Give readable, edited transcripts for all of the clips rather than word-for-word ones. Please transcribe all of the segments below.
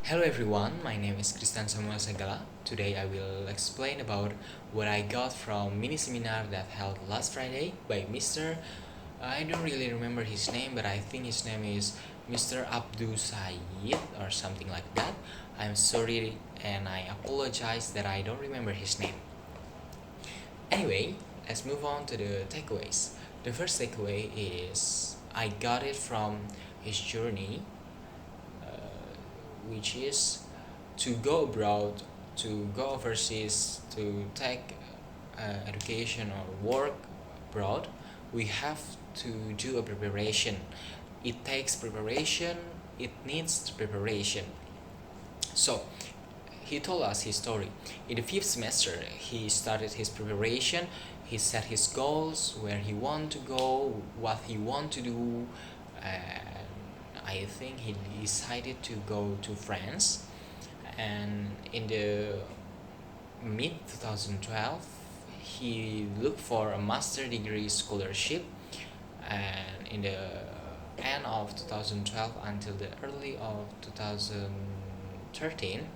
Hello everyone, my name is Sagala. Today I will explain about what I got from mini seminar that held last Friday by Mr. I don't really remember his name, but I think his name is Mr. Abdul Said or something like that. I'm sorry and I apologize that I don't remember his name. Anyway, let's move on to the takeaways. The first takeaway is I got it from his journey, which is to go abroad, to go overseas, to take education or work abroad. We have to do a preparation. It takes preparation, it needs preparation. So he told us his story. In the fifth semester, he started his preparation. He set his goals, where he want to go, what he want to do, and I think he decided to go to France. And in the mid 2012, he looked for a master degree scholarship, and in the end of 2012 until the early of 2013,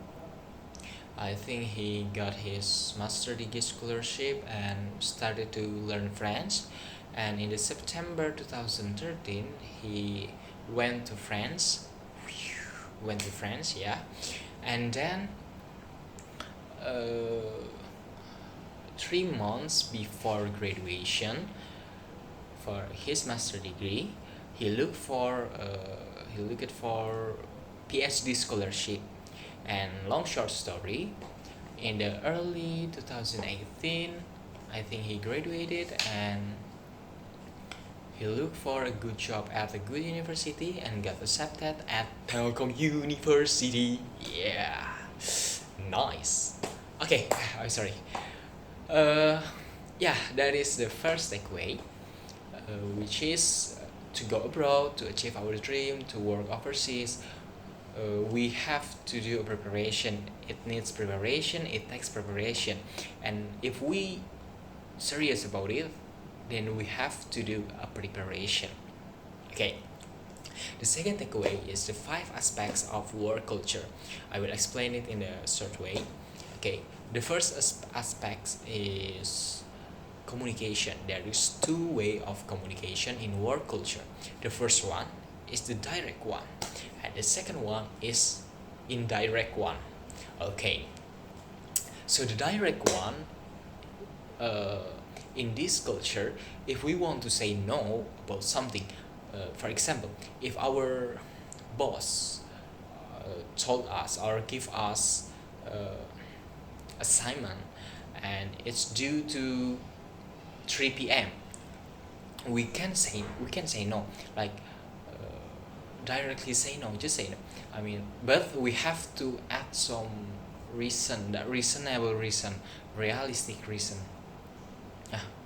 I think he got his master degree scholarship and started to learn French. And in the September 2013, he went to France. Went to France, yeah. And then, uh, 3 months before graduation for his master degree, he looked for PhD scholarship. And long short story, in the early 2018, I think he graduated and he looked for a good job at a good university and got accepted at Telkom University. Yeah, nice. Okay, I'm sorry. Uh, yeah, that is the first takeaway, which is to go abroad, to achieve our dream, to work overseas. We have to do a preparation. It needs preparation. It takes preparation, and if we serious about it, then we have to do a preparation. Okay. The second takeaway is the 5 aspects of work culture. I will explain it in a short way. Okay. The first aspect is communication. There is two way of communication in work culture. The first one is the direct one, and the second one is indirect one. Okay. So the direct one, uh, in this culture, if we want to say no about something, for example, if our boss told us or give us uh, assignment and it's due to 3 p.m., we can say no, like, directly say no, just say no. I mean, but we have to add some reason, that reasonable reason, realistic reason.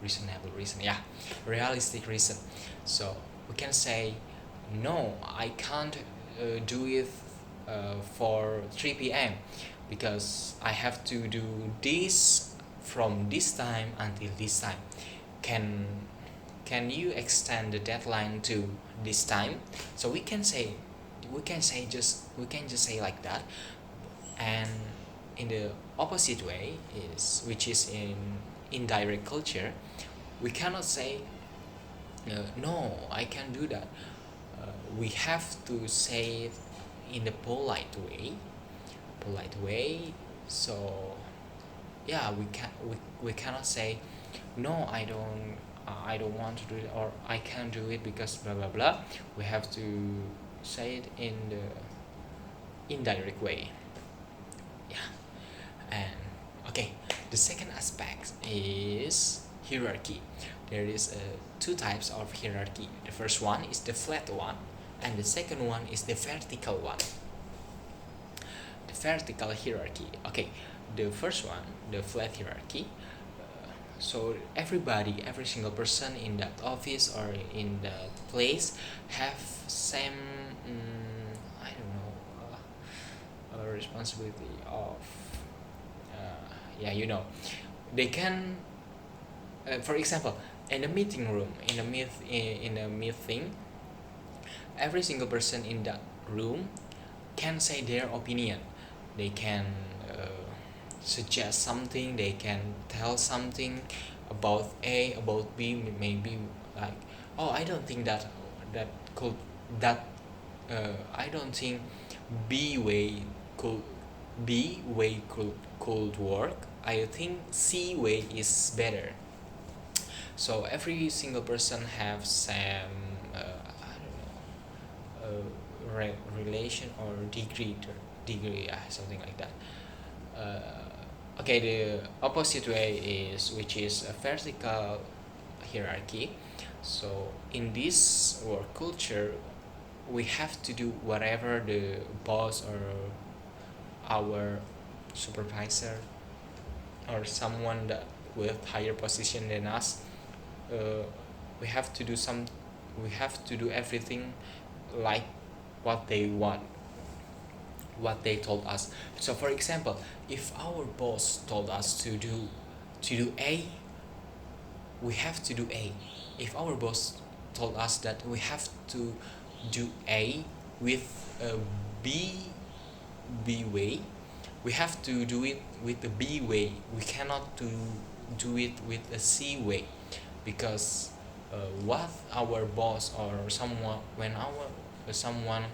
Reasonable reason, yeah, realistic reason. So we can say no, I can't do it for 3 p.m. because I have to do this from this time until this time. Can can you extend the deadline to this time? So we can just say like that. And in the opposite way, is which is in indirect culture, we cannot say, no, I can't do that. We have to say it in a polite way. So yeah, we cannot say no, I don't want to do it, or I can't do it because blah blah blah. We have to say it in the indirect way. Yeah. And okay, the second aspect is hierarchy. There is two types of hierarchy. The first one is the flat one, and the second one is the vertical one. The vertical hierarchy. Okay, the first one, the flat hierarchy. So every single person in that office or in that place have same, I don't know, responsibility of, yeah, they can, for example, in a meeting room, in a meeting, every single person in that room can say their opinion. They can uh, suggest something, they can tell something about A, about B, maybe like, oh, I don't think that could that I don't think B way could could work. I think C way is better. So every single person have some I don't know relation or degree, something like that. Okay, the opposite way is, which is a vertical hierarchy. So in this work culture, we have to do whatever the boss or our supervisor or someone that with higher position than us, uh, we have to do some we have to do everything like what they want, what they told us. So for example, if our boss told us to do A, we have to do A. If our boss told us that we have to do A with a B way, we have to do it with the B way. We cannot do it with a C way, because what our boss or someone when our someone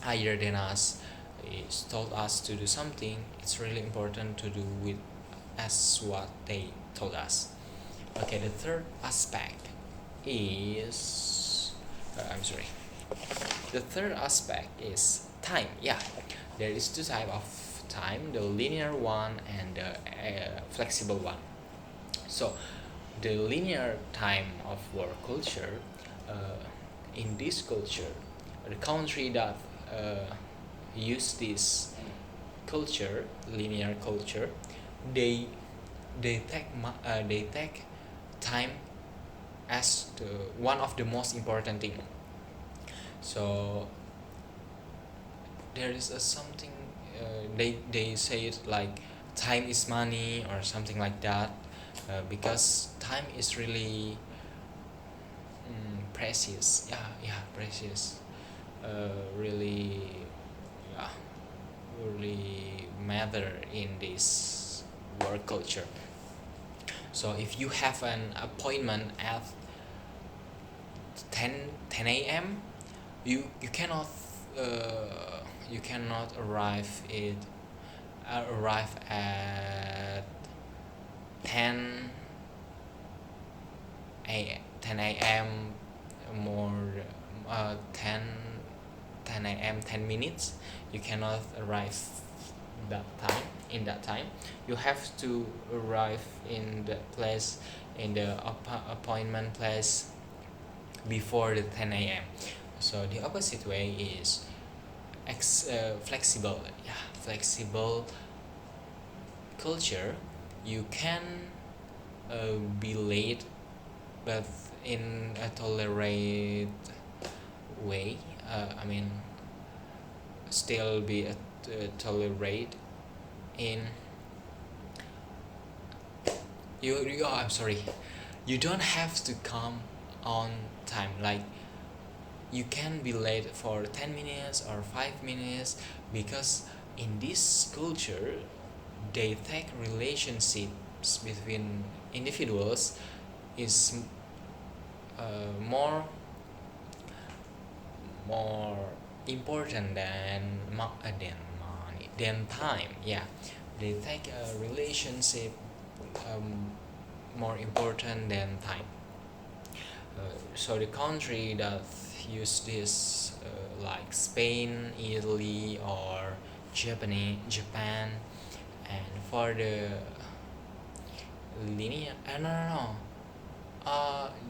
higher than us is told us to do something, it's really important to do with as what they told us. Okay, the third aspect is I'm sorry. The third aspect is time. Yeah, there is two type of time: the linear one and the flexible one. So, the linear time of work culture, uh, in this culture, the country that use this culture, linear culture, they they take time as the one of the most important thing. So there is a something they say it like time is money or something like that, because time is really precious. Yeah, yeah, precious. Really, yeah, really matter in this work culture. So if you have an appointment at 10 a.m., you cannot you cannot arrive at 10 a.m. more 10 a.m. 10 minutes. You cannot arrive that time in that time. You have to arrive in the place, in the appointment place, before the 10 a.m. So the opposite way is flexible. Yeah, flexible culture. You can be late, but in a tolerate way. I mean, still be a tolerate in you. Oh, I'm sorry. You don't have to come on time. Like, you can be late for 10 minutes or 5 minutes, because in this culture they take relationships between individuals is more important than money, than time. Yeah, they take a relationship um, more important than time. So the country that use this, like Spain, Italy, or Japan, and for the linear, no,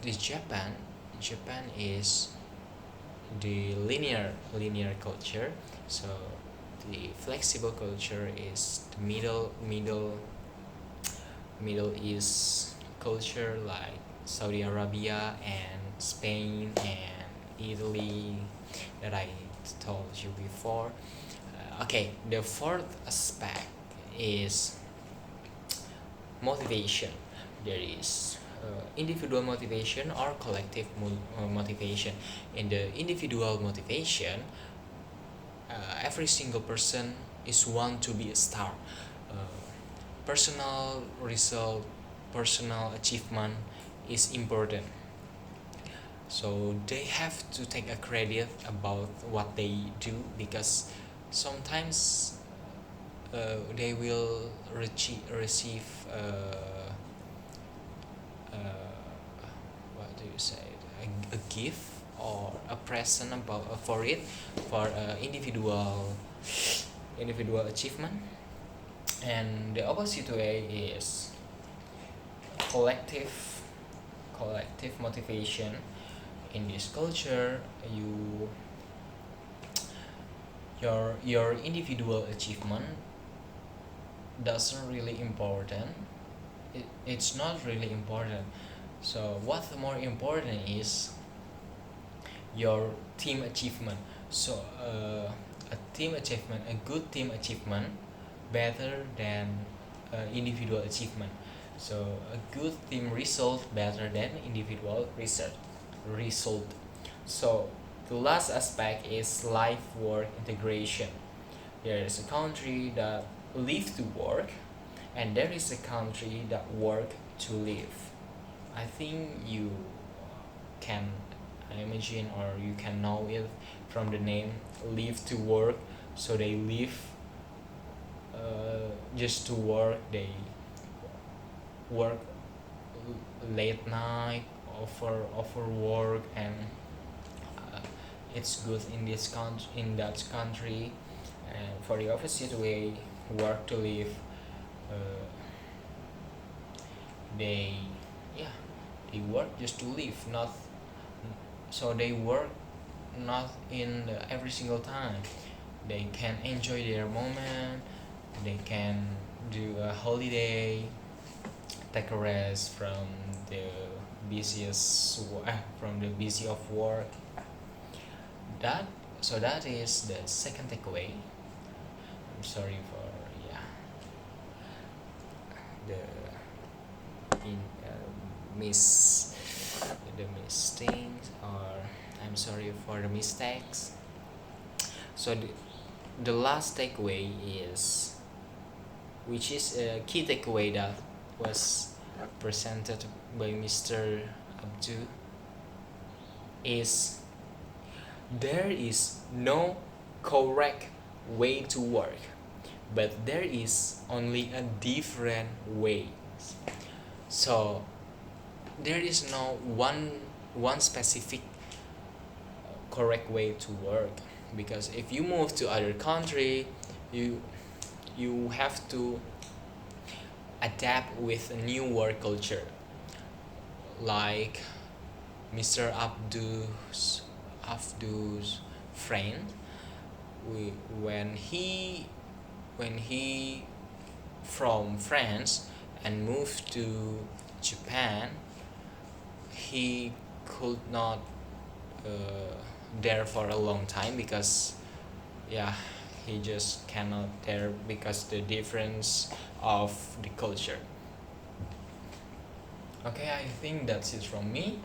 the Japan is the linear culture. So the flexible culture is the Middle East culture, like Saudi Arabia and Spain and Italy, that I told you before. Okay, the fourth aspect is motivation. There is individual motivation or collective motivation. In the individual motivation, every single person is want to be a star. uh, Personal result, personal achievement is important, so they have to take a credit about what they do, because sometimes they will receive uh, what do you say, a gift or a present about for it, for individual achievement. And the opposite way is collective motivation. In this culture, your individual achievement doesn't really important. It's not really important. So what's more important is your team achievement. So a good team achievement better than individual achievement. So a good team result better than individual result. So the last aspect is life work integration. There is a country that live to work, and there is a country that work to live. I think you can imagine, or you can know it from the name live to work. So they live just to work. They work late night, offer work, and uh, it's good in that country. And for the opposite way, work to live, uh, they yeah they work just to live, not so they work not in every single time. They can enjoy their moment, they can do a holiday, take a rest from the from the busy of work. That is the second takeaway. I'm sorry for the in miss the mistakes, or I'm sorry for the mistakes. So the last takeaway is, which is a key takeaway that was presented by Mr. Abdu, is there is no correct way to work, but there is only a different way. So there is no one specific correct way to work, because if you move to other country, you have to adapt with a new work culture. Like Mr. Abdu's friend, we when he from France and moved to Japan, he could not uh, there for a long time, because yeah he just cannot there because the difference of the culture. Okay, I think that's it from me.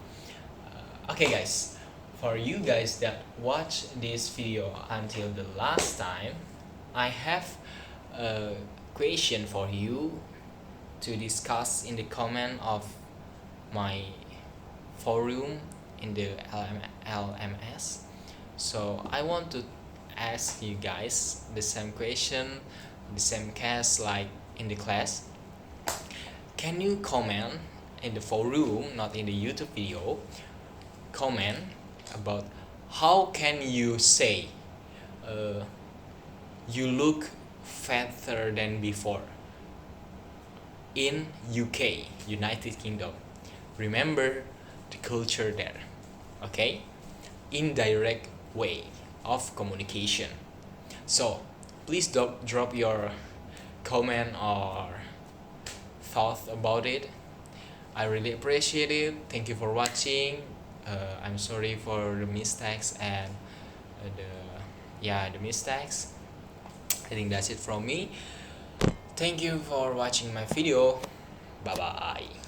Okay guys, for you guys that watch this video until the last time, I have a question for you to discuss in the comment of my forum in the LMS. So I want to ask you guys the same question, the same case like in the class. Can you comment in the forum, not in the YouTube video, comment about how can you say you look fatter than before in UK, United Kingdom. Remember the culture there, okay? Indirect way of communication. So please drop your comment or thoughts about it. I really appreciate it. Thank you for watching. I'm sorry for the mistakes and the mistakes. I think that's it from me. Thank you for watching my video. Bye bye.